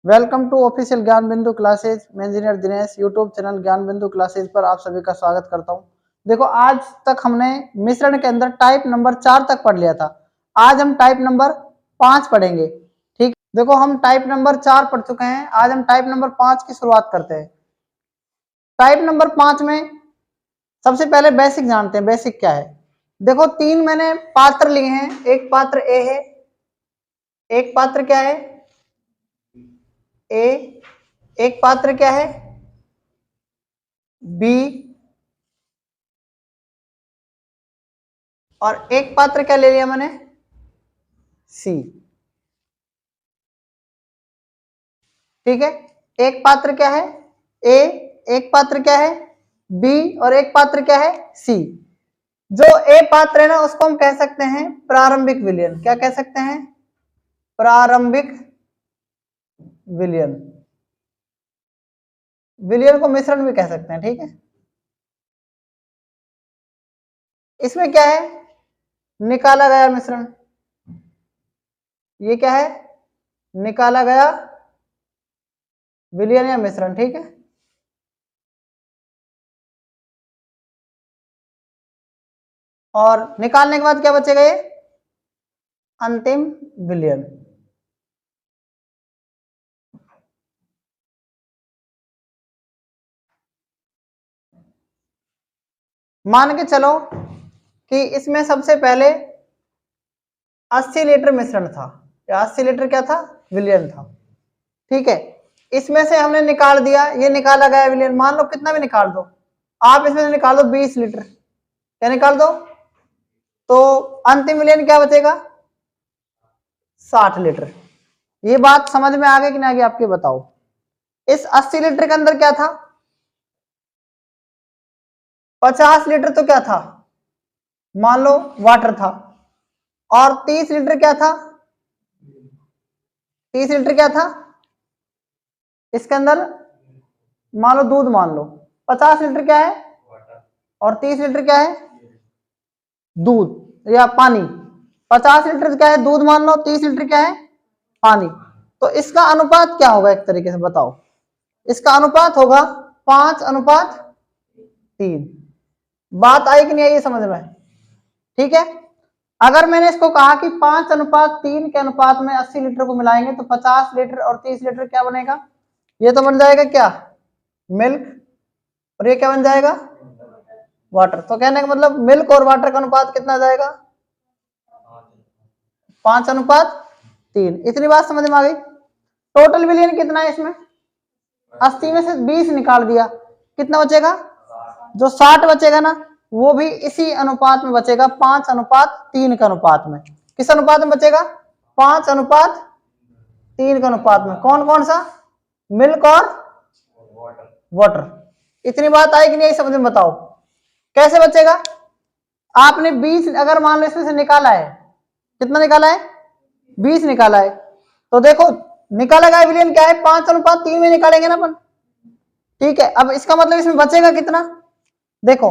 Welcome to official ज्ञान बिंदु classes. मैं इंजीनियर दिनेश यूट्यूब चैनल ज्ञान बिंदु क्लासेज पर आप सभी का स्वागत करता हूं। देखो, आज तक हमने मिश्रण के अंदर टाइप नंबर 4 तक पढ़ लिया था। आज हम टाइप नंबर 5 पढ़ेंगे। ठीक, देखो हम टाइप नंबर 4 पढ़ चुके हैं, आज हम टाइप नंबर 5 की शुरुआत करते हैं। टाइप नंबर 5 में सबसे पहले बेसिक जानते हैं। बेसिक क्या है? देखो, 3 मैंने पात्र लिए हैं। एक पात्र ए है, एक पात्र क्या है ए, एक पात्र क्या है बी, और एक पात्र क्या ले लिया मैंने सी। ठीक है, एक पात्र क्या है ए, एक पात्र क्या है बी, और एक पात्र क्या है सी। जो ए पात्र है ना, उसको हम कह सकते हैं प्रारंभिक विलयन। क्या कह सकते हैं? प्रारंभिक विलयन। विलयन को मिश्रण भी कह सकते हैं। ठीक है, इसमें क्या है? निकाला गया मिश्रण। ये क्या है? निकाला गया विलयन या मिश्रण। ठीक है, और निकालने के बाद क्या बचेगा? ये अंतिम विलयन। मान के चलो कि इसमें सबसे पहले 80 लीटर मिश्रण था, या 80 लीटर क्या था? विलयन था। ठीक है, इसमें से हमने निकाल दिया, ये निकाला गया विलयन। मान लो कितना भी निकाल दो, आप इसमें से निकाल दो 20 लीटर, क्या निकाल दो, तो अंतिम विलयन क्या बचेगा? 60 लीटर। ये बात समझ में आ गई कि नहीं आ गई? आपके बताओ। इस 80 लीटर के अंदर क्या था? 50 लीटर तो क्या था, मान लो वाटर था, और 30 लीटर क्या था? 30 लीटर क्या था इसके अंदर? मान लो दूध मान लो। 50 लीटर क्या है और 30 लीटर क्या है? दूध या पानी। 50 लीटर क्या है? दूध मान लो। 30 लीटर क्या है? पानी। तो इसका अनुपात क्या होगा? एक तरीके से बताओ। इसका अनुपात होगा 5:3। बात आई कि नहीं आई समझ में? ठीक है, अगर मैंने इसको कहा कि 5:3 के अनुपात में 80 लीटर को मिलाएंगे तो 50 लीटर और 30 लीटर क्या बनेगा? ये तो बन जाएगा क्या? मिल्क। और ये क्या बन जाएगा? वाटर। तो कहने का मतलब मिल्क और वाटर का अनुपात कितना जाएगा? 5:3। इतनी बात समझ में आ गई? टोटल विलयन कितना है इसमें? 80 में से 20 निकाल दिया, कितना बचेगा? जो 60 बचेगा ना, वो भी इसी अनुपात में बचेगा, 5:3 के अनुपात में। किस अनुपात में बचेगा? 5:3 के अनुपात में। कौन कौन सा? मिल्क और वाटर। इतनी बात आई कि नहीं समझ में? बताओ कैसे बचेगा? आपने 20 अगर मान लो इसमें से निकाला है, कितना निकाला है? 20 निकाला है, तो देखो निकाला गया विलयन क्या है? 5:3 में निकालेंगे ना अपन। ठीक है, अब इसका मतलब इसमें बचेगा कितना? देखो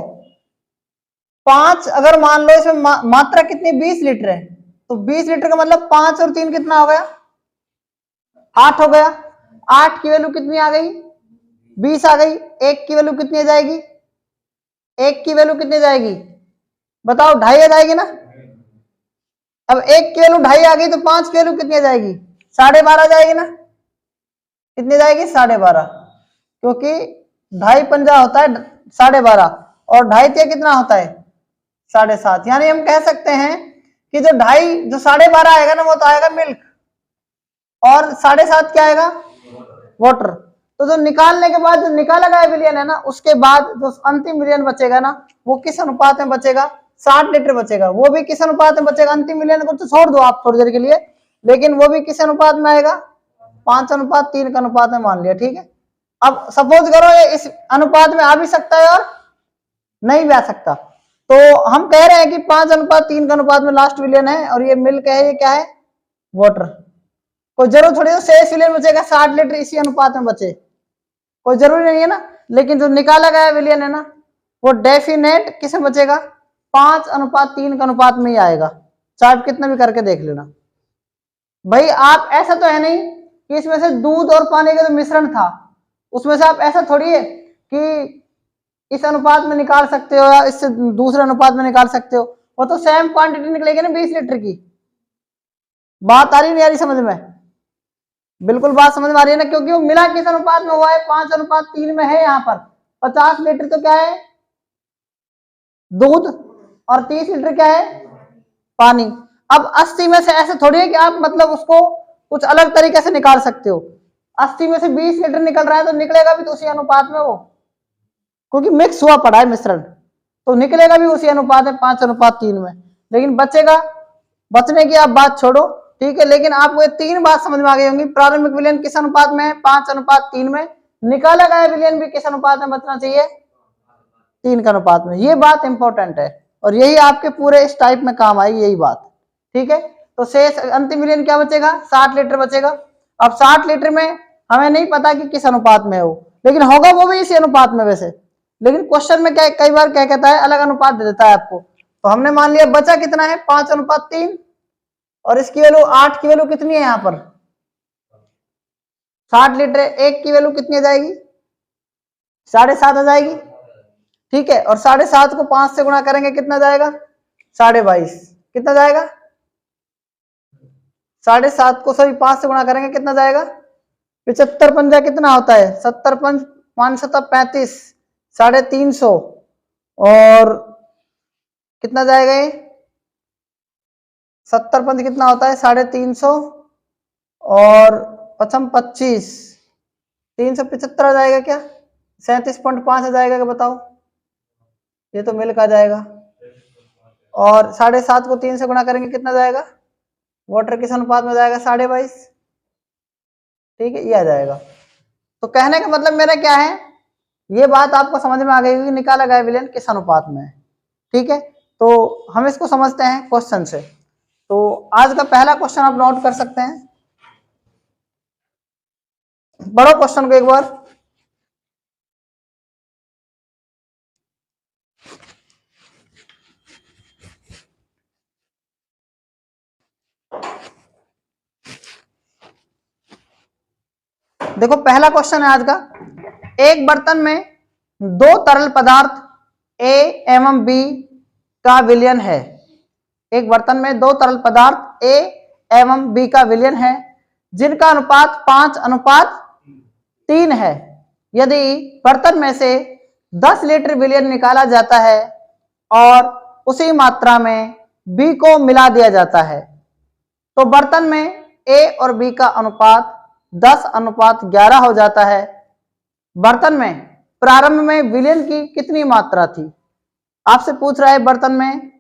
5, अगर मान लो इसमें मात्रा कितनी? 20 लीटर है, तो 20 लीटर का मतलब 5 और 3 कितना हो गया? 8 हो गया। 8 की वैल्यू कितनी आ गई? 20 आ गई। 1 की वैल्यू कितनी आ जाएगी? 1 की वैल्यू कितनी जाएगी? बताओ, 2.5 आ जाएगी ना। अब 1 की वैल्यू 2.5 आ गई, तो 5 की वैल्यू कितनी आ जाएगी? 12.5 जाएगी ना। कितनी जाएगी? 12.5, क्योंकि 2.5 पंजा होता है 12.5, और 2.5 कितना होता है? 7.5। यानी हम कह सकते हैं कि जो 12.5 आएगा ना, वो तो आएगा मिल्क, और 7.5 क्या आएगा? वाटर। तो जो निकालने के बाद जो निकाला गया विलयन है ना, उसके बाद जो अंतिम विलयन बचेगा ना, वो किस अनुपात में बचेगा? 60 लीटर बचेगा। वो भी किस अनुपात में बचेगा? अंतिम विलयन को तो छोड़ दो आप थोड़ी देर के लिए, लेकिन वो भी किस अनुपात में आएगा? 5:3 का अनुपात में मान लिया। ठीक है, अब सपोज करो ये इस अनुपात में आ भी सकता है और नहीं भी आ सकता, तो हम कह रहे हैं कि 5:3 का अनुपात में लास्ट विलयन है, और ये मिल्क है। ये क्या है? वाटर। कोई जरूर थोड़ी शेष विलयन बचेगा 60 लीटर इसी अनुपात में बचे, कोई जरूरी नहीं है ना। लेकिन जो निकाला गया विलयन है ना, वो डेफिनेट किस में बचेगा? 5:3 का अनुपात में ही आएगा, चाहे कितना भी करके देख लेना। भाई आप ऐसा तो है नहीं कि इसमें से दूध और पानी का जो मिश्रण था उसमें से आप ऐसा थोड़ी है कि इस अनुपात में निकाल सकते हो या इससे दूसरे अनुपात में निकाल सकते हो, वो तो सेम क्वांटिटी निकलेगी ना 20 लीटर की। बात आ रही नहीं आ रही समझ में? बिल्कुल बात समझ में आ रही है ना, क्योंकि वो मिला किस अनुपात में हुआ है, 5:3 में है। यहाँ पर 50 लीटर तो क्या है, दूध, और 30 लीटर क्या है, पानी। अब 80 में से ऐसे थोड़ी है कि आप मतलब उसको कुछ अलग तरीके से निकाल सकते हो। 80 में से 20 लीटर निकल रहा है तो निकलेगा भी तो उसी अनुपात में वो, क्योंकि मिक्स हुआ पड़ा है मिश्रण, तो निकलेगा भी उसी अनुपात में 5:3 में। लेकिन बचेगा, बचने की आप बात छोड़ो, ठीक है। लेकिन आपको ये 3 बात समझ में आ गई होंगी। प्रारंभिक विलयन किस अनुपात में है, 5:3 में। निकाला गया विलयन भी किस अनुपात में बचना चाहिए, 3 के अनुपात में। ये बात इंपॉर्टेंट है और यही आपके पूरे इस टाइप में काम आएगी, यही बात, ठीक है। तो शेष अंतिम विलयन क्या बचेगा, 60 लीटर बचेगा। अब 60 लीटर में हमें नहीं पता कि किस अनुपात में हो, लेकिन होगा वो भी इसी अनुपात में वैसे। लेकिन क्वेश्चन में क्या कई बार क्या कहता है, अलग अनुपात दे देता है आपको। तो हमने मान लिया बचा कितना है, 5:3, और इसकी वैल्यू 8 की वैल्यू कितनी है यहाँ पर, 60 लीटर, 1 की वैल्यू कितनी आ जाएगी, 7.5 आ जाएगी, ठीक है। और 7.5 को 5 से गुणा करेंगे कितना जाएगा, 22.5। कितना जाएगा, 7.5 को सभी 5 से गुणा करेंगे कितना जाएगा, 75 पंजा कितना होता है, 70 पंज 535, 350, और कितना जाएगा ये, 70 पंज कितना होता है, 350, और 25 375 आ जाएगा क्या, 37.5 आ जाएगा क्या बताओ, ये तो मिल का जाएगा। और 7.5 को 3 से गुणा करेंगे कितना जाएगा, वाटर किस अनुपात में जाएगा, 22.5, ठीक है, ये आ जाएगा। तो कहने का मतलब मेरा क्या है, ये बात आपको समझ में आ गई कि निकाला गया विलयन किस अनुपात में है, ठीक है। तो हम इसको समझते हैं क्वेश्चन से। तो आज का पहला क्वेश्चन आप नोट कर सकते हैं, बड़ो क्वेश्चन को एक बार। देखो पहला क्वेश्चन है आज का, एक बर्तन में 2 तरल पदार्थ A एवं B का विलयन है। एक बर्तन में 2 तरल पदार्थ A एवं B का विलयन है, जिनका अनुपात 5:3 है। यदि बर्तन में से 10 लीटर विलयन निकाला जाता है और उसी मात्रा में B को मिला दिया जाता है, तो बर्तन में A और B का अनुपात 10:11 हो जाता है। बर्तन में प्रारंभ में विलयन की कितनी मात्रा थी, आपसे पूछ रहा है बर्तन में,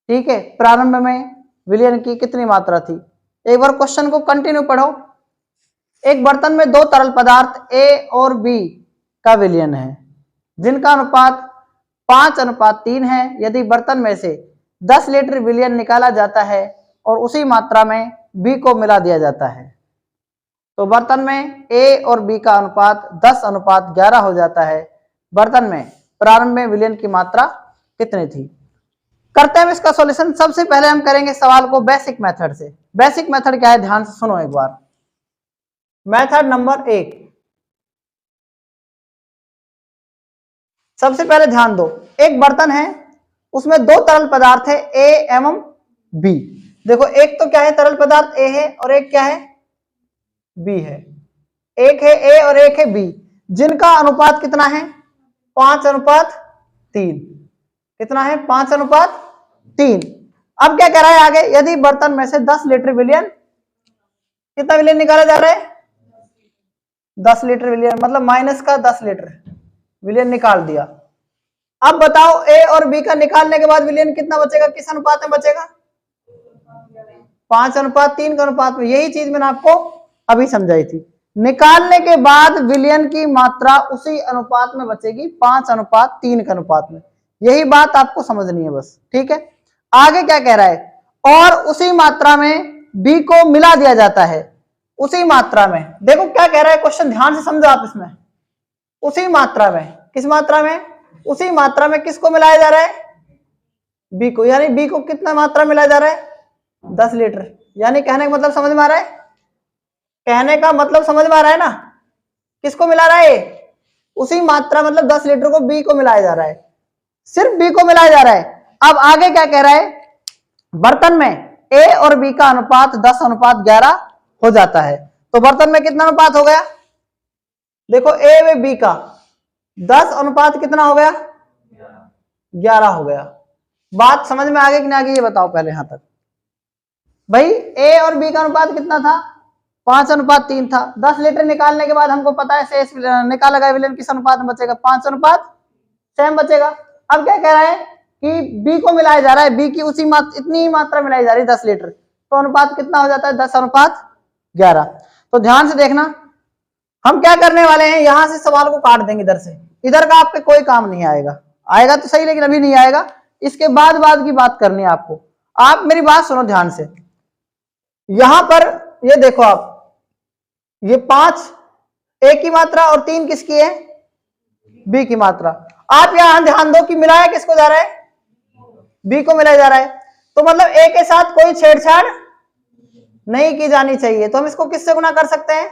ठीक है, प्रारंभ में विलयन की कितनी मात्रा थी। एक बार क्वेश्चन को कंटिन्यू पढ़ो। एक बर्तन में 2 तरल पदार्थ A और B का विलयन है, जिनका अनुपात 5:3 है। यदि बर्तन में से 10 लीटर विलयन निकाला जाता है और उसी मात्रा में B को मिला दिया जाता है, तो बर्तन में A और B का अनुपात 10:11 हो जाता है। बर्तन में प्रारंभ में विलयन की मात्रा कितनी थी। करते हैं इसका सॉल्यूशन। सबसे पहले हम करेंगे सवाल को बेसिक मेथड से। बेसिक मेथड क्या है, ध्यान से सुनो एक बार। मेथड नंबर 1, सबसे पहले ध्यान दो, एक बर्तन है, उसमें 2 तरल पदार्थ है A एवं B। देखो एक तो क्या है, तरल पदार्थ A है और एक क्या है, B है। एक है A और एक है B, जिनका अनुपात कितना है, 5:3। कितना है, 5:3। अब क्या कह रहा है आगे, यदि बर्तन में से 10 लीटर विलयन, कितना विलयन निकाला जा रहा है, 10 लीटर विलयन, मतलब माइनस का 10 लीटर विलयन निकाल दिया। अब बताओ A और B का निकालने के बाद विलयन कितना बचेगा, किस अनुपात में बचेगा, 5:3 के अनुपात में। यही चीज मैंने आपको अभी समझाई थी। निकालने के बाद विलयन की मात्रा उसी अनुपात में बचेगी, 5:3 के अनुपात में। यही बात आपको समझनी है बस, ठीक है। आगे क्या कह रहा है, और उसी मात्रा में B को मिला दिया जाता है। उसी मात्रा में, देखो क्या कह रहा है क्वेश्चन, ध्यान से समझो आप इसमें। उसी मात्रा में, किस मात्रा में, उसी मात्रा में किसको मिलाया जा रहा है, B को। यानी B को कितना मात्रा मिलाया जा रहा है, 10 लीटर। यानी कहने का मतलब समझ में आ रहा है, कहने का मतलब समझ में आ रहा है ना, किसको मिला रहा है, उसी मात्रा मतलब 10 लीटर को बी को मिलाया जा रहा है, सिर्फ बी को मिलाया जा रहा है। अब आगे क्या कह रहा है, बर्तन में ए और बी का अनुपात 10:11 हो जाता है। तो बर्तन में कितना अनुपात हो गया, देखो ए व बी का 10 अनुपात कितना हो गया, 11 हो गया। बात समझ में आ गई कि नहीं आ गई ये बताओ पहले यहां तक। भाई ए और बी का अनुपात कितना था, 5:3 था। 10 लीटर निकालने के बाद हमको पता है शेष निकाला गया विलयन किस अनुपात में बचेगा, 5:7 बचेगा। अब क्या कह रहा है कि बी को मिलाया जा रहा है, बी की उसी इतनी ही मात्रा मिलाई जा रही है 10 लीटर, तो अनुपात कितना हो जाता है, 10:11। तो ध्यान से देखना, हम क्या करने वाले हैं, यहां से सवाल को काट देंगे इधर से, इधर का आपके कोई काम नहीं आएगा, आएगा तो सही लेकिन अभी नहीं आएगा, इसके बाद की बात करनी है आपको। आप मेरी बात सुनो ध्यान से, यहां पर ये देखो आप, ये 5 ए की मात्रा और 3 किसकी है, बी की मात्रा। आप यहां ध्यान दो कि मिलाया किसको जा रहा है, बी को मिलाया जा रहा है, तो मतलब ए के साथ कोई छेड़छाड़ नहीं की जानी चाहिए। तो हम इसको किससे गुना कर सकते हैं,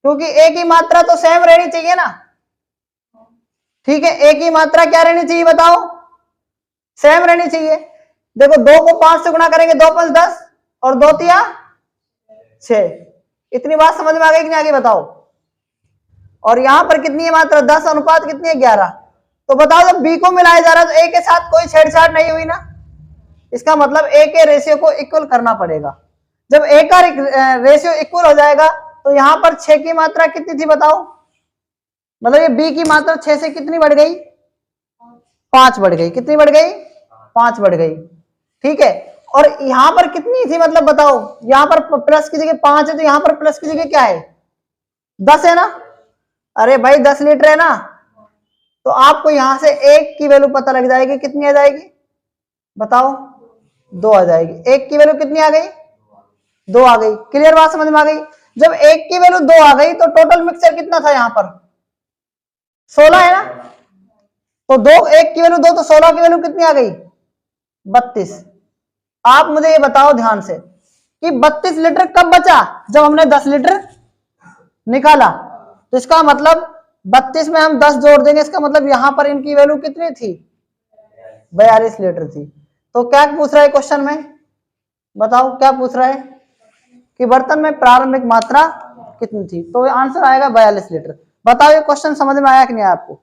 क्योंकि ए की मात्रा तो सेम रहनी चाहिए ना, ठीक है, ए की मात्रा क्या रहनी चाहिए बताओ, सेम रहनी चाहिए। देखो 2 को 5 से गुना करेंगे, 2 5 10 और 2 3 6। इतनी बात समझ में आ गई कि नहीं आ गई बताओ। और यहां पर कितनी है मात्रा, 10 अनुपात कितनी है, 11। तो बताओ जब बी को मिलाया जा रहा है तो ए के साथ कोई छेड़छाड़ नहीं हुई ना, इसका मतलब ए के रेशियो को इक्वल करना पड़ेगा। जब ए का रेशियो इक्वल हो जाएगा तो यहां पर 6 की मात्रा कितनी थी बताओ, मतलब ये बी की मात्रा 6 से कितनी बढ़ गई, 5 बढ़ गई। कितनी बढ़ गई, 5 बढ़ गई, ठीक है। और यहां पर कितनी थी मतलब बताओ, यहां पर प्लस की जगह 5 है तो यहां पर प्लस की जगह क्या है, 10 है ना। अरे भाई 10 लीटर है ना, तो आपको यहां से एक की वैल्यू पता लग जाएगी, कितनी आ जाएगी बताओ, 2 आ जाएगी। एक की वैल्यू कितनी आ गई, 2 आ गई। क्लियर बात समझ में आ गई। जब एक की वैल्यू 2 आ गई तो टोटल मिक्सचर कितना था, यहां पर 16 है ना, तो 2 एक की वैल्यू 2 तो 16 की वैल्यू कितनी आ गई, 32। आप मुझे ये बताओ ध्यान से कि 32 लीटर कब बचा, जब हमने 10 लीटर निकाला। तो इसका मतलब 32 में हम 10 जोड़ देंगे, इसका मतलब यहां पर इनकी वैल्यू कितनी थी, 42 लीटर थी। तो क्या पूछ रहा है क्वेश्चन में बताओ, क्या पूछ रहा है कि बर्तन में प्रारंभिक मात्रा कितनी थी, तो आंसर आएगा 42 लीटर। बताओ ये क्वेश्चन समझ में आया कि नहीं आपको,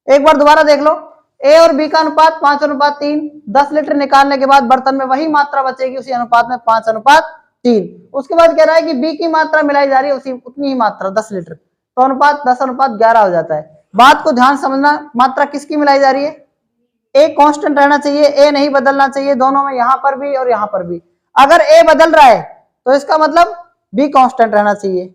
एक बार दोबारा देख लो। ए और बी का अनुपात 5:3, 10 लीटर निकालने के बाद बर्तन में वही मात्रा बचेगी उसी अनुपात में 5:3। उसके बाद कह रहा है कि बी की मात्रा मिलाई जा रही है उसी उतनी ही मात्रा 10 लीटर, तो अनुपात 10:11 हो जाता है। बात को ध्यान समझना, मात्रा किसकी मिलाई जा रही है, ए कांस्टेंट रहना चाहिए, ए नहीं बदलना चाहिए, दोनों में यहां पर भी और यहां पर भी। अगर ए बदल रहा है तो इसका मतलब बी कांस्टेंट रहना चाहिए,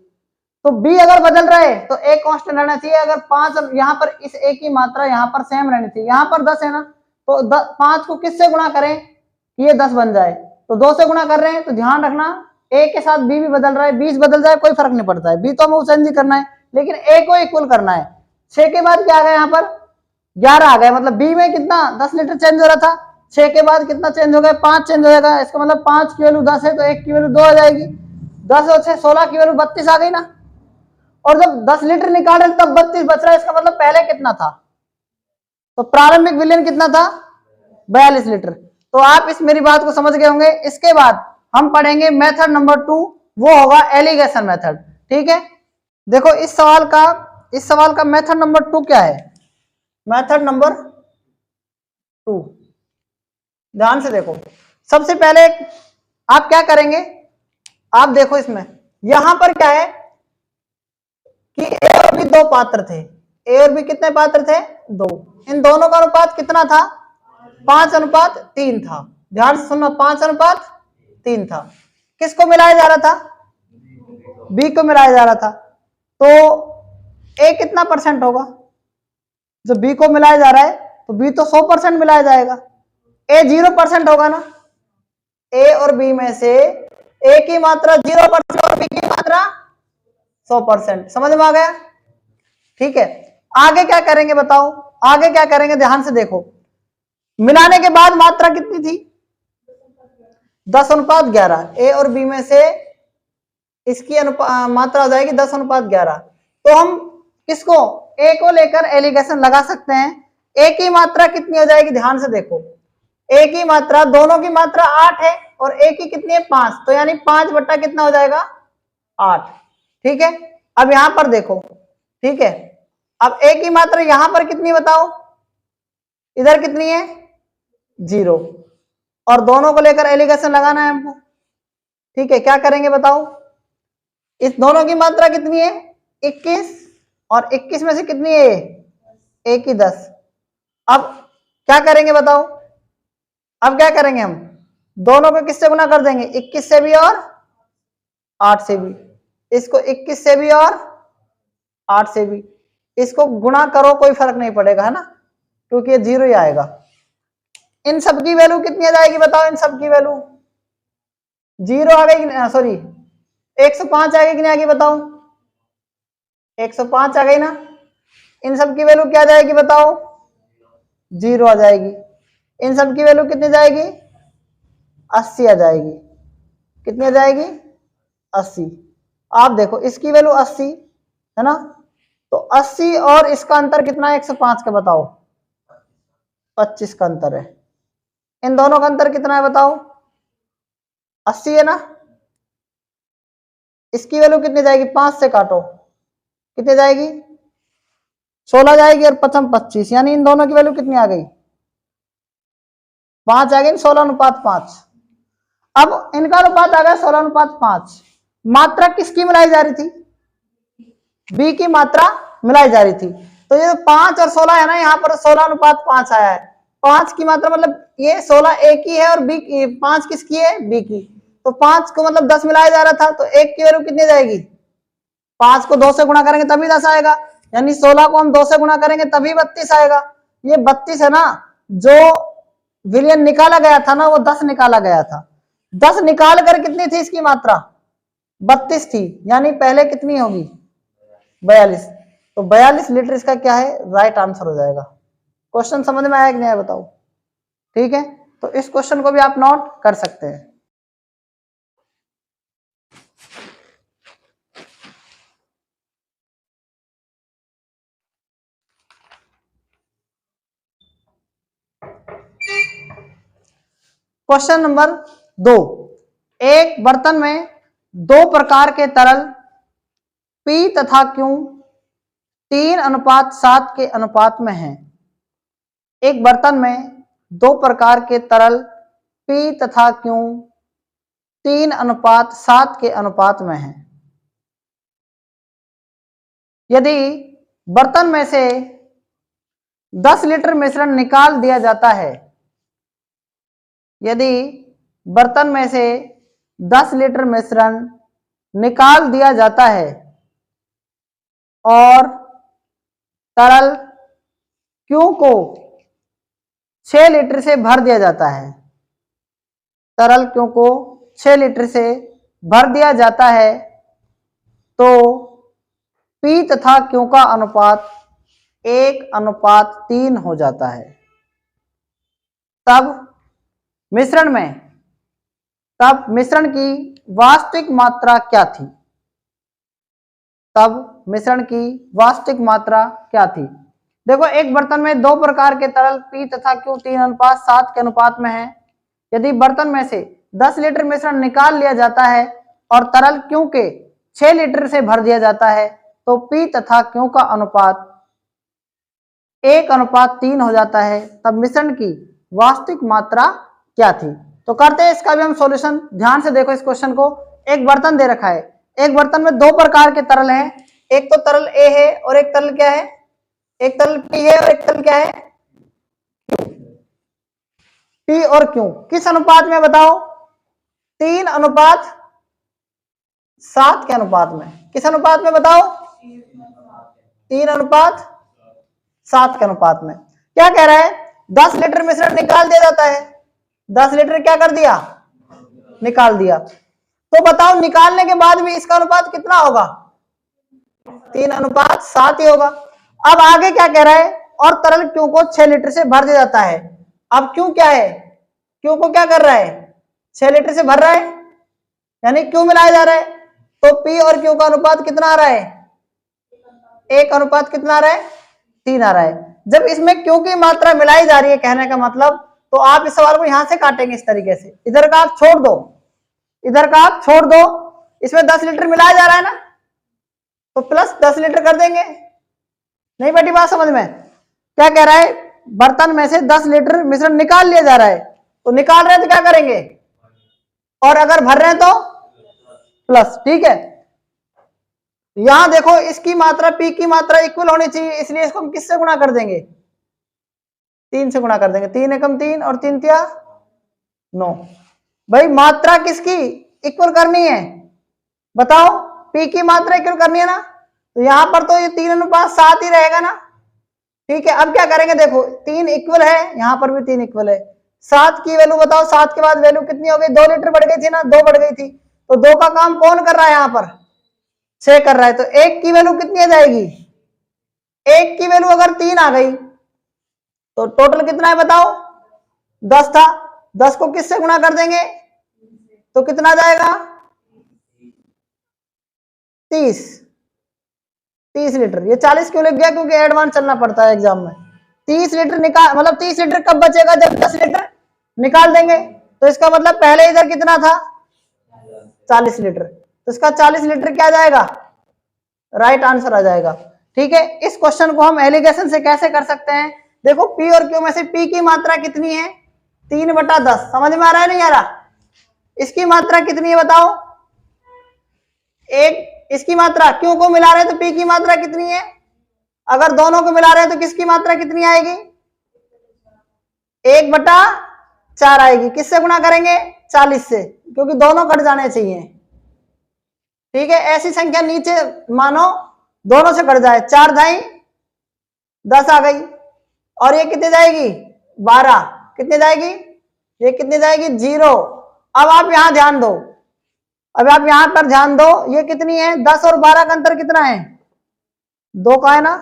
तो बी अगर बदल रहा है तो ए कांस्टेंट रहना चाहिए। अगर 5 यहां पर इस ए की मात्रा यहां पर सेम रहनी चाहिए, यहां पर 10 है ना, तो 5 को किससे गुणा करें कि ये 10 बन जाए, तो 2 से गुणा कर रहे हैं। तो ध्यान रखना ए के साथ बी भी बदल रहा है, 20 बदल जाए कोई फर्क नहीं पड़ता है, बी तो हमें चेंज ही करना है, लेकिन ए को इक्वल करना है। 6 के बाद क्या आ गया, यहाँ पर 11 आ गया, मतलब बी में कितना 10 लीटर चेंज हो रहा था, 6 के बाद कितना चेंज हो गया, 5 चेंज हो जाएगा। इसका मतलब 5 की वैल्यू 10 है तो 1 की वैल्यू 2 आ जाएगी, 10 और 6 16 की वैल्यू 32 आ गई ना। और जब 10 लीटर निकाल रहे तब 32 बच रहा है, इसका मतलब पहले कितना था, तो प्रारंभिक विलयन कितना था, 42 लीटर। तो आप इस मेरी बात को समझ गए होंगे। इसके बाद हम पढ़ेंगे मेथड नंबर 2, वो होगा एलिगेशन मेथड, ठीक है। देखो इस सवाल का मेथड नंबर 2 क्या है, मेथड नंबर 2 ध्यान से देखो। सबसे पहले आप क्या करेंगे, आप देखो इसमें यहां पर क्या है कि ए और बी 2 पात्र थे, ए और बी कितने पात्र थे, 2। इन दोनों का अनुपात कितना था, 5:3 था। ध्यान से सुनना, 5:3 था। किसको मिलाया जा रहा था, बी को मिलाया जा रहा था। तो ए कितना परसेंट होगा, जब बी को मिलाया जा रहा है तो बी तो 100% मिलाया जाएगा, ए 0% होगा ना। ए और बी में से ए की मात्रा 0% और बी की मात्रा 100%। समझ में आ गया, ठीक है। आगे क्या करेंगे बताओ, आगे क्या करेंगे, ध्यान से देखो। मिलाने के बाद मात्रा कितनी थी, 10:11। ए और बी में से इसकी मात्रा हो जाएगी 10:11। तो हम किसको ए को लेकर एलिगेशन लगा सकते हैं। ए की मात्रा कितनी हो जाएगी, ध्यान से देखो, ए की मात्रा, दोनों की मात्रा 8 है और ए की कितनी है 5, तो यानी 5 बट्टा कितना हो जाएगा 8। ठीक है, अब यहां पर देखो, ठीक है, अब ए की मात्रा यहां पर कितनी बताओ, इधर कितनी है 0, और दोनों को लेकर एलिगेशन लगाना है हमको। ठीक है, क्या करेंगे बताओ, इस दोनों की मात्रा कितनी है 21, और 21 में से कितनी है ए की 10। अब क्या करेंगे बताओ, अब क्या करेंगे हम, दोनों को किससे गुना कर देंगे, 21 से भी और 8 से भी, इसको 21 से भी और 8 से भी, इसको गुणा करो कोई फर्क नहीं पड़ेगा, है ना, क्योंकि ये 0 ही आएगा। इन सब की वैल्यू कितनी आ जाएगी बताओ, इन सब की वैल्यू 0 आ गई, सॉरी 105 आ गई कि नहीं आ गई बताओ, 105 आ गई ना। इन सब की वैल्यू क्या जाएगी बताओ, 0 आ जाएगी। इन सब की वैल्यू कितनी जाएगी, 80 आ जाएगी। कितनी आ जाएगी 80। आप देखो इसकी वैल्यू 80 है ना, तो 80 और इसका अंतर कितना है 105 का बताओ, 25 का अंतर है। इन दोनों का अंतर कितना है बताओ, 80 है ना। इसकी वैल्यू कितनी जाएगी, 5 से काटो, कितनी जाएगी 16 जाएगी, और 5 25, यानी इन दोनों की वैल्यू कितनी आ गई 5 आ गई, 16:5। अब इनका अनुपात आ गया 16:5। मात्रा किसकी मिलाई जा रही थी, बी की मात्रा मिलाई जा रही थी। तो ये 5 और 16 है ना, यहाँ पर 16:5 आया है। 5 की मात्रा मतलब ये 16 ए की है और बी 5 किसकी है, बी की। तो 5 को मतलब 10 मिलाया जा रहा था, तो 1 की वैल्यू कितनी जाएगी, 5 को 2 से गुणा करेंगे तभी 10 आएगा, यानी 16 को हम 2 से गुणा करेंगे तभी 32 आएगा। ये 32 है ना, जो विलयन निकाला गया था ना, वो 10 निकाला गया था। 10 निकाल कर कितनी थी इसकी मात्रा, 32 थी, यानी पहले कितनी होगी 42। तो 42 लीटर इसका क्या है, राइट आंसर हो जाएगा। क्वेश्चन समझ में आया कि नहीं आया बताओ। ठीक है, तो इस क्वेश्चन को भी आप नोट कर सकते हैं। क्वेश्चन नंबर 2, एक बर्तन में 2 प्रकार के तरल P तथा Q 3:7 के अनुपात में है। एक बर्तन में 2 प्रकार के तरल P तथा Q 3:7 के अनुपात में है। यदि बर्तन में से 10 लीटर मिश्रण निकाल दिया जाता है, यदि बर्तन में से 10 लीटर मिश्रण निकाल दिया जाता है और तरल Q को 6 लीटर से भर दिया जाता है, तरल Q को 6 लीटर से भर दिया जाता है, तो P तथा Q का अनुपात 1:3 हो जाता है। तब मिश्रण की वास्तविक मात्रा क्या थी, तब मिश्रण की वास्तविक मात्रा क्या थी। देखो, एक बर्तन में 2 प्रकार के तरल P तथा Q 3:7 के अनुपात में है। यदि बर्तन में से 10 लीटर मिश्रण निकाल लिया जाता है और तरल Q के 6 लीटर से भर दिया जाता है, तो P तथा Q का अनुपात 1:3 हो जाता है। तब मिश्रण की वास्तविक मात्रा क्या थी। तो करते हैं इसका भी हम सॉल्यूशन। ध्यान से देखो इस क्वेश्चन को। एक बर्तन दे रखा है, एक बर्तन में 2 प्रकार के तरल हैं, एक तो तरल A है और एक तरल क्या है, एक तरल P है और एक तरल क्या है P और Q किस अनुपात में बताओ, 3:7 के अनुपात में। किस अनुपात में बताओ, 3:7 के अनुपात में। क्या कह रहा है, 10 लीटर मिश्रण निकाल दिया जाता है, 10 लीटर क्या कर दिया, निकाल दिया। तो बताओ निकालने के बाद भी इसका अनुपात कितना होगा, 3:7 ही होगा। अब आगे क्या कह रहा है, और तरल Q को 6 लीटर से भर दिया जाता है। अब Q क्या है, Q को क्या कर रहा है, 6 लीटर से भर रहा है, यानी Q मिलाया जा रहा है। तो P और Q का अनुपात कितना आ रहा है? 1 अनुपात कितना आ रहा है? 3 आ रहा है। जब इसमें Q की मात्रा मिलाई जा रही है, कहने का मतलब, तो आप इस सवाल को यहां से काटेंगे इस तरीके से, इधर का आप छोड़ दो, इधर का आप छोड़ दो, इसमें 10 लीटर मिलाया जा रहा है ना, तो प्लस 10 लीटर कर देंगे। नहीं बेटी बात समझ में? क्या कह रहा है? बर्तन में से 10 लीटर मिश्रण निकाल लिया जा रहा है, तो निकाल रहे हैं तो क्या करेंगे, और अगर भर रहे हैं तो प्लस। ठीक है, यहां देखो इसकी मात्रा P की मात्रा इक्वल होनी चाहिए, इसलिए इसको हम किससे गुणा कर देंगे? 3 से गुणा कर देंगे। 3 एकम 3 और 3 तिया 9। भाई मात्रा किसकी इक्वल करनी है बताओ? P की मात्रा इक्वल करनी है ना, तो यहां पर तो ये 3 अनुपात 7 ही रहेगा ना। ठीक है, अब क्या करेंगे, देखो 3 इक्वल है, यहां पर भी 3 इक्वल है। 7 की वैल्यू बताओ, 7 के बाद वैल्यू कितनी हो गई? 2 लीटर बढ़ गई थी ना, 2 बढ़ गई थी, तो 2 का काम कौन कर रहा है? यहां पर 6 कर रहा है, तो 1 की वैल्यू कितनी आ जाएगी? 1 की वैल्यू अगर 3 आ गई तो टोटल कितना है बताओ? 10 था। 10 को किससे गुणा कर देंगे तो कितना आ जाएगा? 30 लीटर। ये 40 क्यों लग गया? क्योंकि एडवांस चलना पड़ता है एग्जाम में। 30 लीटर निकाल, मतलब 30 लीटर कब बचेगा? जब 10 लीटर निकाल देंगे। तो इसका मतलब पहले इधर कितना था? 40 लीटर, तो इसका 40 लीटर क्या जाएगा? राइट आंसर आ जाएगा। ठीक है, इस क्वेश्चन को हम एलिगेशन से कैसे कर सकते हैं? देखो P और Q में से P की मात्रा कितनी है? 3/10। समझ में आ रहा है नहीं आ रहा? इसकी मात्रा कितनी है बताओ? 1। इसकी मात्रा, Q को मिला रहे हैं तो P की मात्रा कितनी है? अगर दोनों को मिला रहे हैं तो किसकी मात्रा कितनी आएगी? 1/4 आएगी। किससे गुणा करेंगे? 40 से, क्योंकि दोनों कट जाने चाहिए। ठीक है, ऐसी संख्या नीचे मानो दोनों से कट जाए, 4 दाई 10 आ गई, और ये कितने जाएगी? 12। कितने जाएगी? ये कितने जाएगी? 0। अब आप यहां ध्यान दो, अब आप यहां पर ध्यान दो, ये कितनी है? 10 और 12 का अंतर कितना है? 2 का है ना,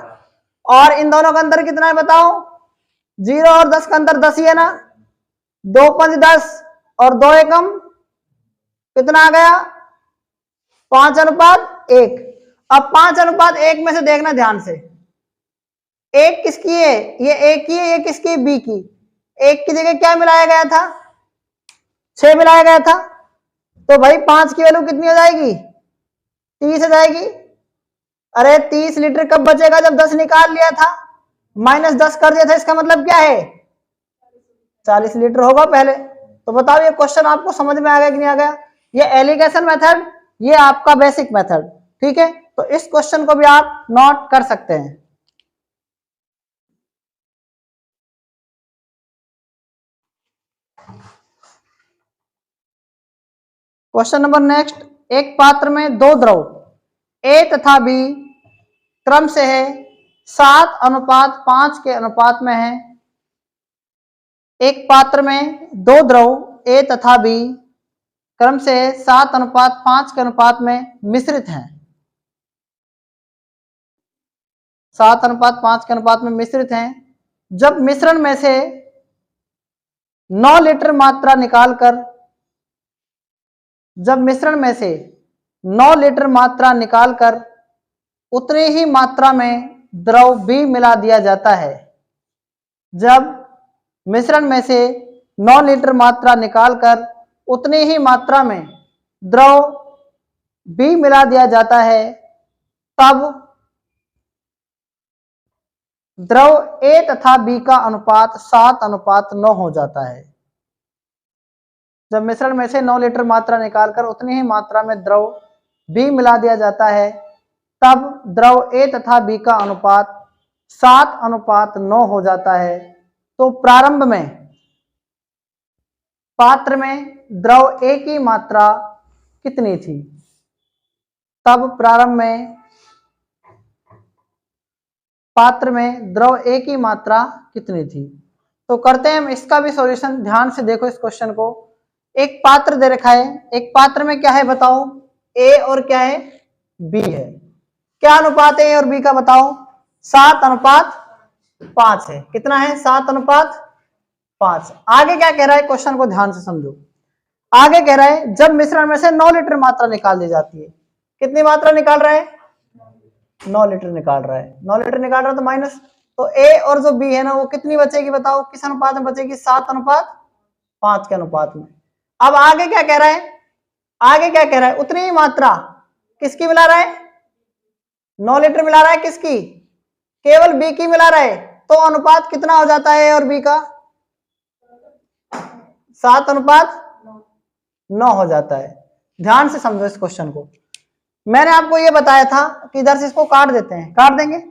और इन दोनों का अंतर कितना है बताओ? 0 और 10 का अंतर 10 ही है ना। 2 5 10 और 2 एकम कितना आ गया? 5/1। अब 5/1 में से देखना ध्यान से, 1 किसकी है? ये 1 की है, ये किसकी? B की। 1 की जगह क्या मिलाया गया था? 6 मिलाया गया था, तो भाई 5 की वैल्यू कितनी हो जाएगी? 30 हो जाएगी। अरे 30 लीटर कब बचेगा? जब 10 निकाल लिया था, -10 कर दिया था, इसका मतलब क्या है? 40 लीटर होगा पहले। तो बताओ ये क्वेश्चन आपको समझ में आ गया कि नहीं आ गया? ये एलिगेशन मेथड, ये आपका बेसिक मेथड। ठीक है, तो इस क्वेश्चन को भी आप नोट कर सकते हैं। क्वेश्चन नंबर नेक्स्ट, एक पात्र में 2 द्रव A तथा B क्रम से है 7:5 के अनुपात में है। एक पात्र में 2 द्रव A तथा B क्रम से 7:5 के अनुपात में मिश्रित हैं। 7:5 के अनुपात में मिश्रित हैं। जब मिश्रण में से 9 लीटर मात्रा निकालकर, जब मिश्रण में से 9 लीटर मात्रा निकालकर उतनी ही मात्रा में द्रव B मिला दिया जाता है। जब मिश्रण में से 9 लीटर मात्रा निकालकर उतनी ही मात्रा में द्रव B मिला दिया जाता है, तब द्रव A तथा B का अनुपात 7:9 हो जाता है। जब मिश्रण में से 9 लीटर मात्रा निकालकर उतनी ही मात्रा में द्रव B मिला दिया जाता है, तब द्रव A तथा B का अनुपात 7:9 हो जाता है। तो प्रारंभ में पात्र में द्रव A की मात्रा कितनी थी? तब प्रारंभ में पात्र में द्रव A की मात्रा कितनी थी? तो करते हैं हम इसका भी सॉल्यूशन। ध्यान से देखो इस क्वेश्चन को। एक पात्र दे रखा है, एक पात्र में क्या है बताओ? A और क्या है? B है। क्या अनुपात है A और B का बताओ? 7:5 है। कितना है? 7:5। आगे क्या कह रहा है क्वेश्चन को ध्यान से समझो। आगे कह रहा है जब मिश्रण में से 9 लीटर मात्रा निकाल दी जाती है, कितनी मात्रा निकाल रहा है? 9 लीटर निकाल रहा है। 9 लीटर निकाल रहा है तो माइनस, तो ए और जो बी है ना वो कितनी बचेगी बताओ, किस अनुपात में बचेगी? 7:5 के अनुपात में। अब आगे क्या कह रहा है? आगे क्या कह रहा है? उतनी ही मात्रा किसकी मिला रहा है? 9 लीटर मिला रहा है किसकी? केवल बी की मिला रहा है। तो अनुपात कितना हो जाता है ए और बी का? 7:9 हो जाता है। ध्यान से समझो इस क्वेश्चन को। मैंने आपको ये बताया था कि इधर से इसको काट देते हैं, काट देंगे।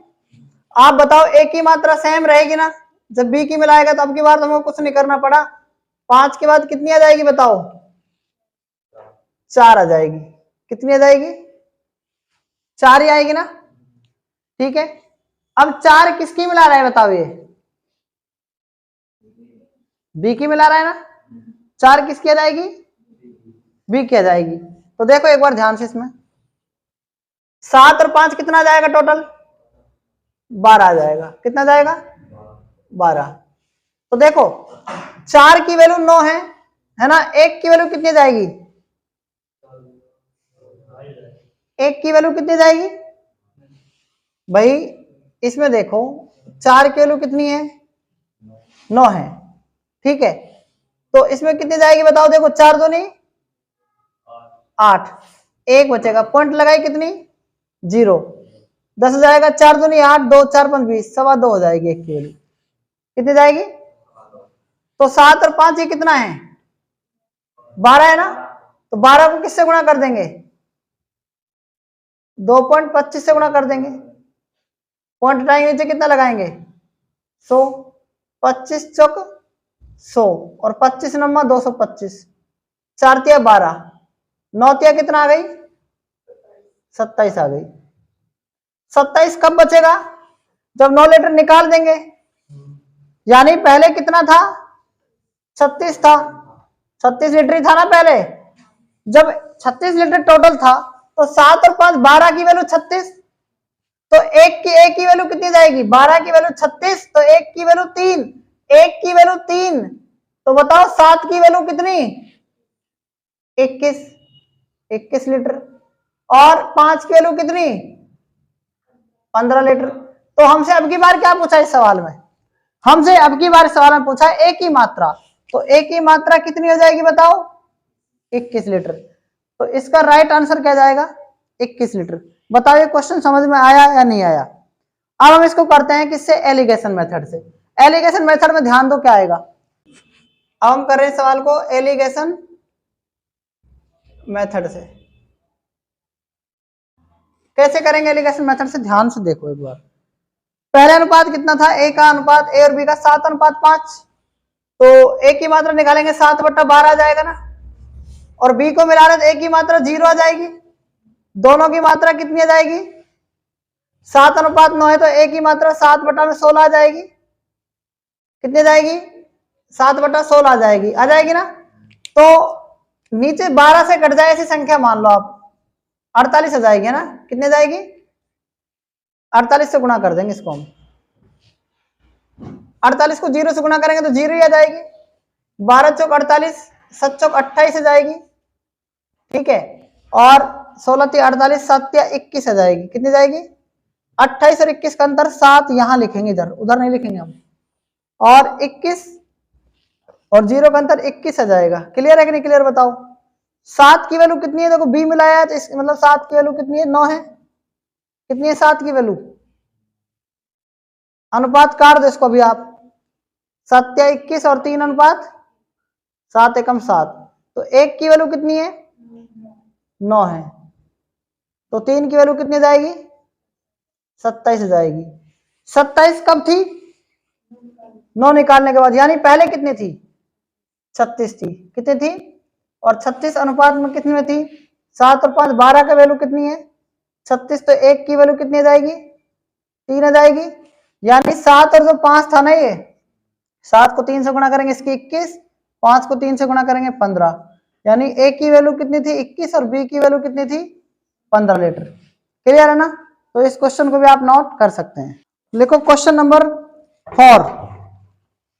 आप बताओ ए की मात्रा सेम रहेगी ना? जब बी की मिलाएगा तो अब की बार हमको कुछ नहीं करना पड़ा। 5 के बाद कितनी आ जाएगी बताओ? 4 आ जाएगी। कितनी आ जाएगी? 4 ही आएगी ना? ठीक है। अब 4 किसकी मिला रहा है बताओ? ये बी की मिला रहा है ना? 4 किसकी आ जाएगी? बी की आ जाएगी। तो देखो एक बार ध्यान से, इसमें 7 और 5 कितना आ जाएगा टोटल? 12 आ जाएगा। कितना जाएगा? 12। तो देखो 4 की वैल्यू 9 है ना? 1 की वैल्यू कितनी जाएगी? 1 की वैल्यू कितनी जाएगी भाई? इसमें देखो 4 की वैल्यू कितनी है? 9 है। ठीक है, तो इसमें कितनी जाएगी बताओ? देखो 4 तो नहीं 8, 1 बचेगा। पॉइंट लगाई कितनी? 0। 10 हो जाएगा। 4 तो नहीं 8, 2 4 5 20, 2.25 हो जाएगी। 1 की वैल्यू कितनी जाएगी? तो 7 और 5 ये कितना है? 12 है ना? तो 12 को किससे गुणा कर देंगे? 2.25 से गुणा कर देंगे। पॉइंट हटाएंगे, नीचे कितना लगाएंगे? 100। 25 चौक 100 और 25 नम्मा 225। 4 तिया 12, 9 तिया कितना आ गई? 27 आ गई। 27 कब बचेगा? जब 9 लीटर निकाल देंगे। यानी पहले कितना था? 36 था। 36 लीटर ही था ना पहले। जब 36 लीटर टोटल था तो 7 और 5 12 की वैल्यू 36, तो एक की वैल्यू कितनी जाएगी? 12 की वैल्यू 36, तो 1 की वैल्यू 3। 1 की वैल्यू 3, तो बताओ 7 की वैल्यू कितनी? 21 लीटर। और 5 की वैल्यू कितनी? 15 लीटर। तो हमसे अब की बार क्या पूछा इस सवाल में? हमसे अब की बार सवाल में पूछा ए की मात्रा। तो ए की मात्रा कितनी हो जाएगी बताओ? 21 लीटर। तो इसका राइट आंसर क्या जाएगा? 21 लीटर। बताओ ये क्वेश्चन समझ में आया या नहीं आया? अब हम इसको करते हैं किससे? एलिगेशन मेथड से। एलिगेशन मेथड में ध्यान दो क्या आएगा। अब हम कर रहे हैं सवाल को एलिगेशन मेथड से। कैसे करेंगे एलिगेशन मेथड से? ध्यान से देखो एक बार। पहले अनुपात कितना था? ए का अनुपात ए और बी का 7:5। तो ए की मात्रा निकालेंगे 7/12 आ जाएगा ना? और बी को मिला रहे तो ए की मात्रा 0 आ जाएगी। दोनों की मात्रा कितनी आ जाएगी? 7:9 है तो ए की मात्रा 7/16 आ जाएगी। कितनी जाएगी? 7/16 आ जाएगी। आ जाएगी ना? तो नीचे 12 से कट जाए ऐसी संख्या मान लो आप, 48 आ जाएगी ना? कितने जाएगी? 48 से गुणा कर देंगे इसको हम। 48 को 0 से गुणा करेंगे तो 0 ही आ जाएगी। 12 चौक 48, 7 चौक 28 आ जाएगी। ठीक है, और 16 × 48, 7 × 21 आ जाएगी। कितनी जाएगी? 28 और 21 का अंतर 7 यहां लिखेंगे, इधर उधर नहीं लिखेंगे हम। और 21 और 0 का अंतर 21 आ जाएगा। क्लियर है कि नहीं क्लियर बताओ? 7 की वैल्यू कितनी है? देखो बी मिलाया है तो मतलब 7 की वैल्यू कितनी है? 9 है। कितनी है 7 की वैल्यू? अनुपात काट दो इसको भी आप। 7 × 21 और 3 अनुपात 7 एकम 7। तो 1 की वैल्यू कितनी है? 9 है। तो 3 की वैल्यू कितनी जाएगी? 27 जाएगी। 27 कब थी? 9 निकालने के बाद। यानी पहले कितनी थी? 36 थी। कितनी थी? और 36 अनुपात में कितनी में थी? 7 और 5 12 का वैल्यू कितनी है? 36। तो 1 की वैल्यू कितनी जाएगी? 3 आ जाएगी। यानी 7 और जो 5 था ना, ये 7 को 3 से गुणा करेंगे इसकी 21, 5 को 3 से गुणा करेंगे 15। यानी ए की वैल्यू कितनी थी? 21 और बी की वैल्यू कितनी थी? 15 लीटर। क्लियर है ना? तो इस क्वेश्चन को भी आप नोट कर सकते हैं। लिखो क्वेश्चन नंबर 4।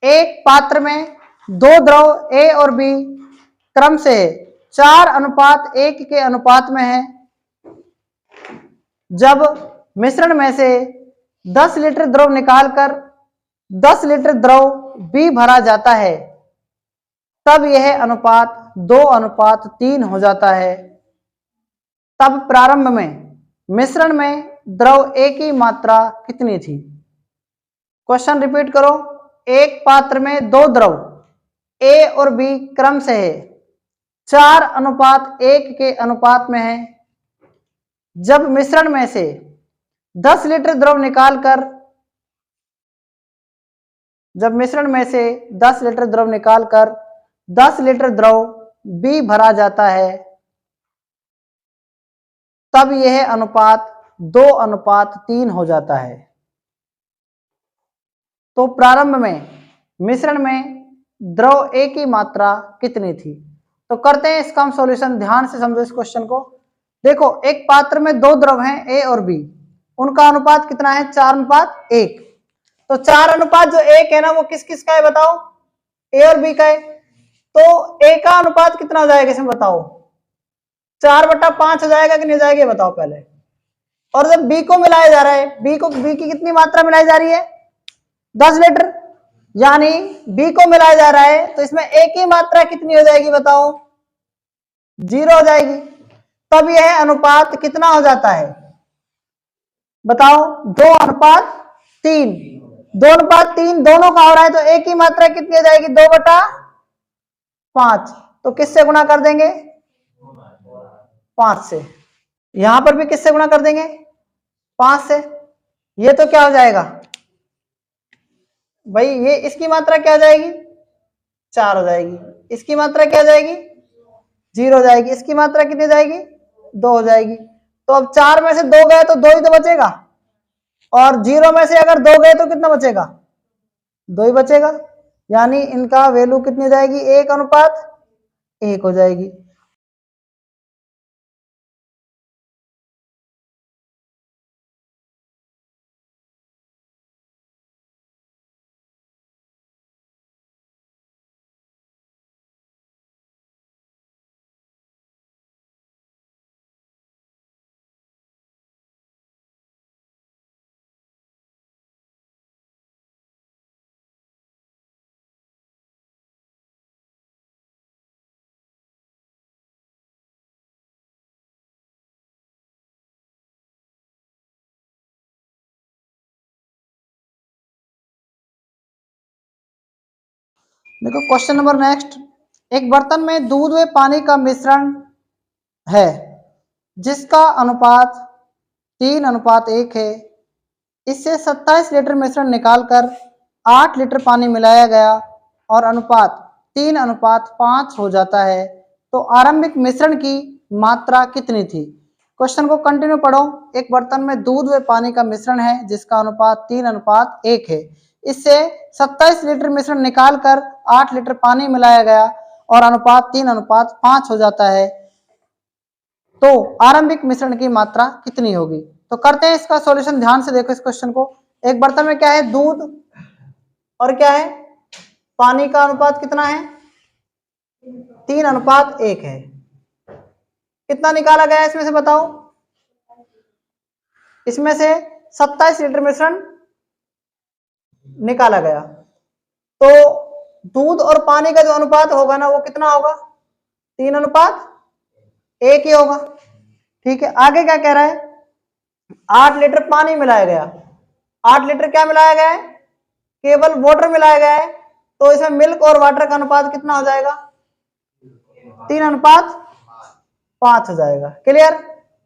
एक पात्र में 2 द्रव ए और बी क्रम से 4:1 के अनुपात में है। जब मिश्रण में से 10 लीटर द्रव निकालकर 10 लीटर द्रव B भरा जाता है, तब यह अनुपात 2:3 हो जाता है। तब प्रारंभ में मिश्रण में द्रव A की मात्रा कितनी थी? क्वेश्चन रिपीट करो। एक पात्र में दो द्रव A और B क्रम से है, 4:1 के अनुपात में है। जब मिश्रण में से 10 लीटर द्रव निकालकर 10 लीटर द्रव B भरा जाता है, तब यह अनुपात 2:3 हो जाता है। तो प्रारंभ में मिश्रण में द्रव A की मात्रा कितनी थी? तो करते हैं इसका हम सॉल्यूशन। ध्यान से समझो इस क्वेश्चन को। देखो, एक पात्र में दो द्रव हैं A और B, उनका अनुपात कितना है? 4:1। तो 4:1 जो 1 है ना, वो किस किस का है बताओ? A और B का है। तो A का अनुपात कितना हो जाएगा इसमें बताओ? 4/5 हो जाएगा कि नहीं जाएगा बताओ पहले। और जब B को मिलाया जा रहा है, B की कितनी मात्रा मिलाई जा रही है? 10 लीटर, यानी B को मिलाया जा रहा है, तो इसमें A की मात्रा कितनी हो जाएगी बताओ? 0 हो जाएगी। तब यह अनुपात कितना हो जाता है बताओ? 2:3। 2:3 दोनों का हो रहा है, तो A की मात्रा कितनी हो जाएगी? 2/5। तो किससे गुणा कर देंगे? 5 से। यहां पर भी किससे गुणा कर देंगे? 5 से। ये तो क्या हो जाएगा भाई? ये इसकी मात्रा क्या हो जाएगी? 4 हो जाएगी। इसकी मात्रा क्या हो जाएगी? 0 हो जाएगी। इसकी मात्रा कितनी हो जाएगी? 2 हो जाएगी। तो अब 4 में से 2 गए तो 2 ही तो बचेगा, और 0 में से अगर 2 गए तो कितना बचेगा? 2 ही बचेगा। यानी इनका वैल्यू कितनी हो जाएगी? 1:1 हो जाएगी। देखो क्वेश्चन नंबर नेक्स्ट। एक बर्तन में दूध व पानी का मिश्रण है जिसका अनुपात 3:1 है। इससे 27 लीटर मिश्रण निकालकर 8 लीटर पानी मिलाया गया और अनुपात 3:5 हो जाता है। तो आरंभिक मिश्रण की मात्रा कितनी थी? क्वेश्चन को कंटिन्यू पढ़ो। एक बर्तन में दूध व पानी का मिश्रण है जिसका अनुपात 3:1 है। इससे 27 लीटर मिश्रण निकालकर 8 लीटर पानी मिलाया गया और अनुपात 3:5 हो जाता है। तो आरंभिक मिश्रण की मात्रा कितनी होगी? तो करते हैं इसका सॉल्यूशन। ध्यान से देखो इस क्वेश्चन को। एक बर्तन में क्या है? दूध और क्या है? पानी का अनुपात कितना है? 3:1 है। कितना निकाला गया इसमें से बताओ? इसमें से 27 लीटर मिश्रण निकाला गया। तो दूध और पानी का जो अनुपात होगा ना, वो कितना होगा? 3:1 ही होगा। ठीक है, आगे क्या कह रहा है? 8 लीटर पानी मिलाया गया। 8 लीटर क्या मिलाया गया है? केवल वाटर मिलाया गया है। तो इसमें मिल्क और वाटर का अनुपात कितना हो जाएगा? 3:5 हो जाएगा। क्लियर?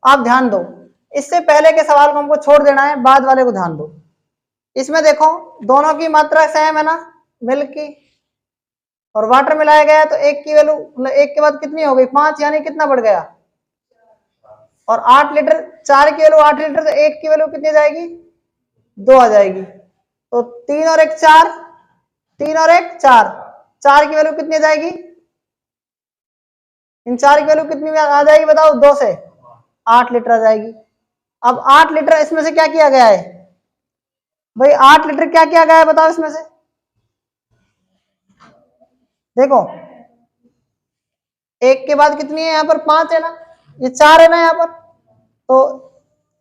आप ध्यान दो, इससे पहले के सवाल को हमको छोड़ देना है, बाद वाले को ध्यान दो। इसमें देखो दोनों की मात्रा सेम है ना, मिल्क की और वाटर मिलाया गया है, तो एक की वैल्यू मतलब एक के बाद कितनी हो गई? 5, यानी कितना बढ़ गया? और 8 लीटर, 4 की वैल्यू 8 लीटर, तो एक की वैल्यू कितनी जाएगी? 2 आ जाएगी। तो 3 और 1 4, 3 और 1 4, 4 की वैल्यू कितनी जाएगी? इन 4 की वैल्यू कितनी आ जाएगी बताओ? 2 से 8 लीटर आ जाएगी। अब 8 लीटर इसमें से क्या किया गया है भाई? 8 लीटर क्या किया गया है बताओ इसमें से? देखो, एक के बाद कितनी है यहाँ पर? 5 है ना, ये 4 है ना यहाँ पर। तो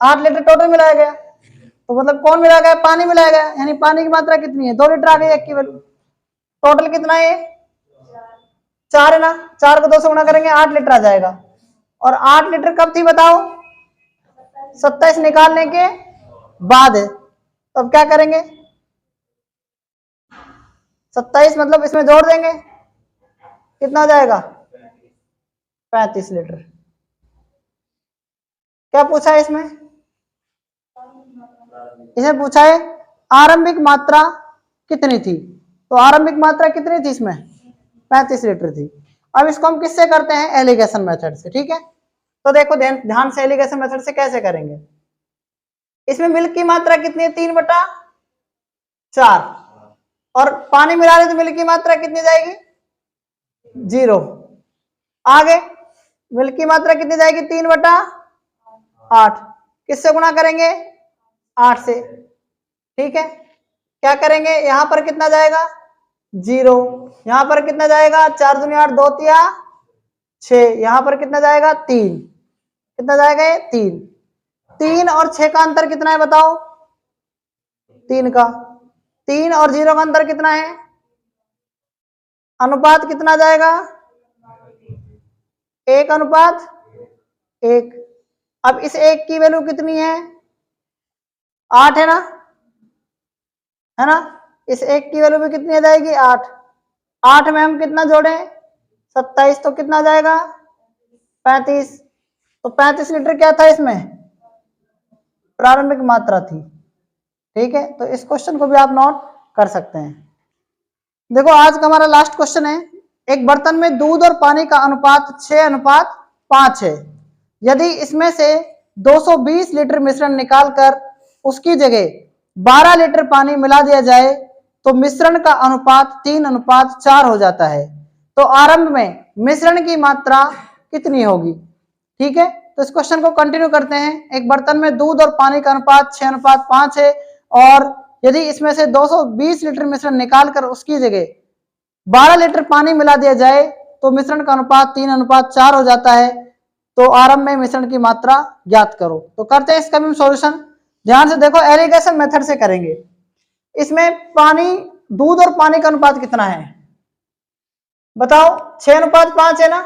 8 लीटर टोटल मिलाया गया, तो मतलब कौन मिलाया गया? पानी मिलाया गया, यानी पानी की मात्रा कितनी है? 2 लीटर आ गई एक की वैल्यू। टोटल कितना है? 4 है ना, 4 को 2 से गुणा करेंगे 8 लीटर आ जाएगा। और 8 लीटर कब थी बताओ? 27 निकालने के बाद है। तो अब क्या करेंगे? 27 मतलब इसमें जोड़ देंगे, कितना हो जाएगा? 35 लीटर। क्या पूछा है इसमें? इसे पूछा है आरंभिक मात्रा कितनी थी। तो आरंभिक मात्रा कितनी थी इसमें? 35 लीटर थी। अब इसको हम किससे करते हैं? एलिगेशन मेथड से, ठीक है। तो देखो ध्यान से एलिगेशन मेथड से कैसे करेंगे। इसमें मिल्क की मात्रा कितनी है? 3/4। और पानी मिला रहे तो मिल्क की मात्रा कितनी जाएगी? 0। आगे मिल्क की मात्रा कितनी जाएगी? 3/8। किससे गुणा करेंगे? 8 से, ठीक है। क्या करेंगे? यहां पर कितना जाएगा? 0। यहां पर कितना जाएगा? 4 दूनी 8, 2 तिया 6। यहां पर कितना जाएगा? 3। कितना जाएगा? 3। 3 और 6 का अंतर कितना है बताओ? 3 का। 3 और 0 का अंतर कितना है? अनुपात कितना जाएगा? 1/1। अब इस 1 की वैल्यू कितनी है? 8 है ना, है ना। इस 1 की वैल्यू भी कितनी आ जाएगी? 8। 8 में हम कितना जोड़ें? 27। तो कितना जाएगा? 35। तो 35 लीटर क्या था इसमें? प्रारंभिक मात्रा थी, ठीक है। तो इस क्वेश्चन को भी आप नोट कर सकते हैं। देखो आज का हमारा लास्ट क्वेश्चन है। एक बर्तन में दूध और पानी का अनुपात 6:5 है। यदि इसमें से 220 लीटर मिश्रण निकालकर उसकी जगह 12 लीटर पानी मिला दिया जाए तो मिश्रण का अनुपात 3:4 हो जाता है। तो आरंभ में मिश्रण की मात्रा कितनी होगी? ठीक है, तो इस क्वेश्चन को कंटिन्यू करते हैं। एक बर्तन में दूध और पानी का अनुपात 6:5 है और यदि इसमें से 220 लीटर मिश्रण निकालकर उसकी जगह 12 लीटर पानी मिला दिया जाए तो मिश्रण का अनुपात 3:4 हो जाता है। तो आरंभ में मिश्रण की मात्रा ज्ञात करो। तो करते हैं इसका भी सॉल्यूशन। ध्यान से देखो, एलिगेशन मेथड से करेंगे। इसमें पानी, दूध और पानी का अनुपात कितना है बताओ? 6:5 है ना,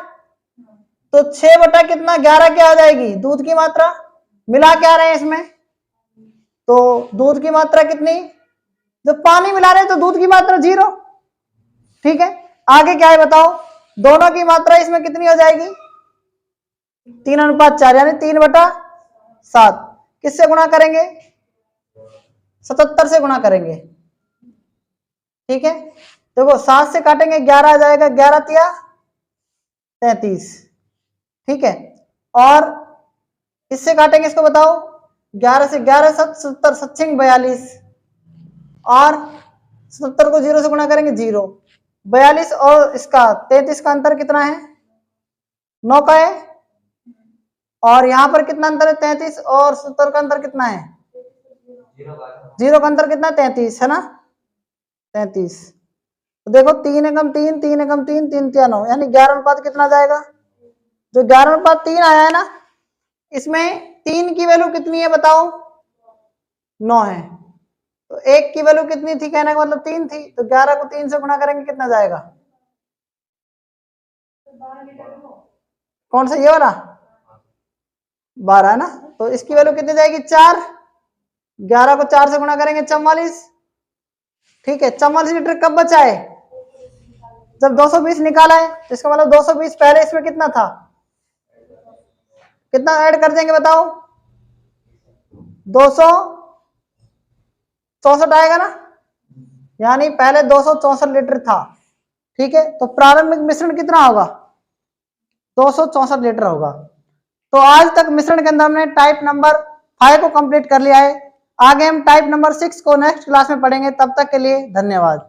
तो 6 बटा कितना? 11 क्या हो जाएगी? दूध की मात्रा। मिला क्या रहे हैं इसमें? तो दूध की मात्रा कितनी? जब पानी मिला रहे हैं तो दूध की मात्रा 0, ठीक है। आगे क्या है बताओ? दोनों की मात्रा इसमें कितनी हो जाएगी? 3:4 यानी 3/7। किससे गुणा करेंगे? 77 से गुणा करेंगे, ठीक है। देखो 7 से काटेंगे 11 आ जाएगा, 11 तिया 33, ठीक है। और इससे काटेंगे इसको बताओ, 11 से 11 70 सचिंग 42 और 77 को 0 से गुणा करेंगे 0। 42 और इसका 33 का अंतर कितना है? 9 का है। और यहां पर कितना अंतर है? 33 और 70 का अंतर कितना है? 0 का अंतर कितना? 33 है ना, 33। तो देखो 3 एकम 3, 3 एकम 3, 3 तिया 9, यानी 11:5 कितना जाएगा? जो 11/3 आया है ना, इसमें 3 की वैल्यू कितनी है बताओ? 9 है। तो 1 की वैल्यू कितनी थी? कहने का मतलब 3 थी। तो 11 को 3 से गुणा करेंगे कितना जाएगा? कौन सा? ये वाला 12 है ना, तो इसकी वैल्यू कितनी जाएगी? 4। 11 को 4 से गुणा करेंगे 44, ठीक है। 44 लीटर कब बचा है? जब 220 निकाला है। तो इसका मतलब 220 पहले इसमें कितना था? कितना ऐड कर देंगे बताओ? 264 आएगा ना, यानी पहले 264 लीटर था, ठीक है। तो प्रारंभिक मिश्रण कितना होगा? 264 लीटर होगा। तो आज तक मिश्रण के अंदर हमने टाइप नंबर 5 को कंप्लीट कर लिया है। आगे हम टाइप नंबर 6 को नेक्स्ट क्लास में पढ़ेंगे। तब तक के लिए धन्यवाद।